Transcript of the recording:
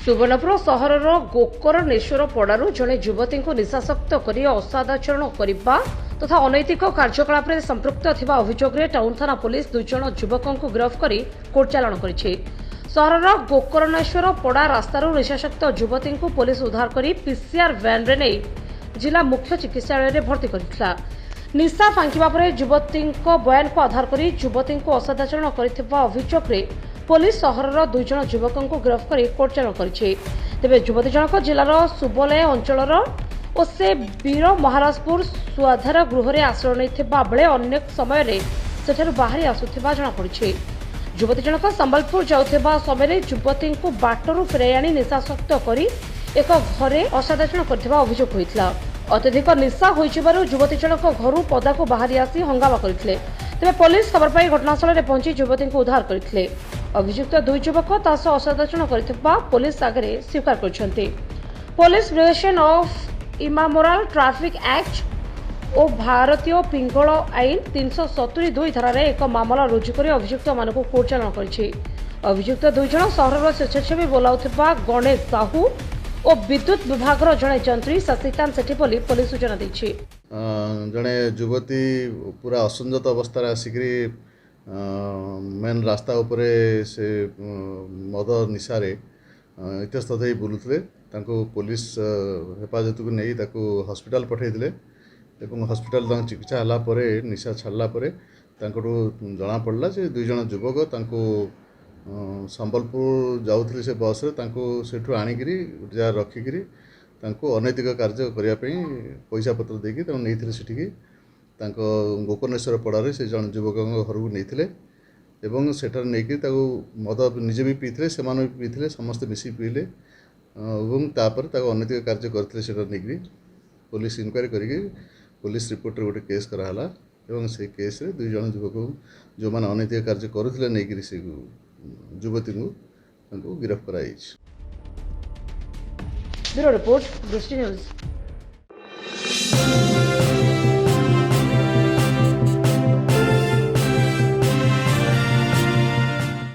सुवर्णपुर सहर गोकर्णेश्वर पड़ारू जड़े युवती को निशाशक्त कर असादाचरण करने तथा अनैतिक कार्यकलाप संपृक्त थिबा अभियोग में टाउन थाना पुलिस दुई जन युवकों को गिरफ्त कर कोर्ट चालाण कर सहर गोकर्णेश्वर पड़ा रास्तार निशाशक्त युवती को पुलिस उद्धार कर पीसीआर वैन रे नहीं जिला मुख्य चिकित्सालय में भर्ती करथिला। निशा फांकिबा परे युवती बयान को आधार कर युवती को असादाचरण करथिबा अभियोग में पुलिस सहर दुई जन युवकों को गिरफ्त कर कोर्ट चालाण करिछि। तेबे युवती जनक जिलार सुबलय अंचलर और से वीर महाराजपुर सुधार गृह में आश्रय नहीं बेले अनेक समय सेठारु बाहरी आसुथिबा जଣା पड़िछि। युवती जनक संबलपुर जाउथिबा समय युवती को बाटरू फेराई आनी निशाशक्त कर एक घरे असादाचरण करथिबा अभियोग होइथिला। अत्यधिक निशा होइथिबारु युवती जनक घरु पदा को बाहरी आसी हंगामा करथिले। तेबे पुलिस खबर पाई घटनास्थल में पहुंची युवती को उद्धार करथिले। अभियुक्त दुई युवक तास असादाचरण करथिबा पुलिस आगे स्वीकार करछन्ते। Police violation of immoral traffic act और भारतीय पिंगल आईन 372 धारा एक मामला रुजु कर अभियुक्त मान कोर्ट चालाण करिछि। अभियुक्त दुई जन सहर स्वेच्छासेवी बोलाउथिबा गणेश साहू और विद्युत विभाग जड़े जंत्री शशिकांत सेठी बोली पुलिस सूचना दी। जड़े युवती पूरा असंजत अवस्था आसिक मेन रास्ता उपरे से मद निशार इतस्तत हो बुलूले पुलिस हेफाजत को नहीं हॉस्पिटल पठेइले हॉस्पिटल चिकित्सा है निशा छाड़ला जना पड़ा से दुई जन युवक संबलपुर जाऊे से बस से आणिकी जगह रखिकी अनैतिक कार्य करने पैसा पत्र देकी नहीं सेठिकी गोकर्णेश्वर पड़ारे से जन युवक घर को नहीं सेठार नहीं मद निजे भी पीते से भी पीते समस्ते मिसिक पीले और अनैतिक कार्य करते पुलिस इनक्वारी करके पुलिस रिपोर्ट गोटे केस कराला से केस रे दुई जन युवक जो मैंने अनैतिक कार्य करुले नहीं से युवती को गिरफ्त कराई। ब्यूरो रिपोर्ट दृष्टि न्यूज।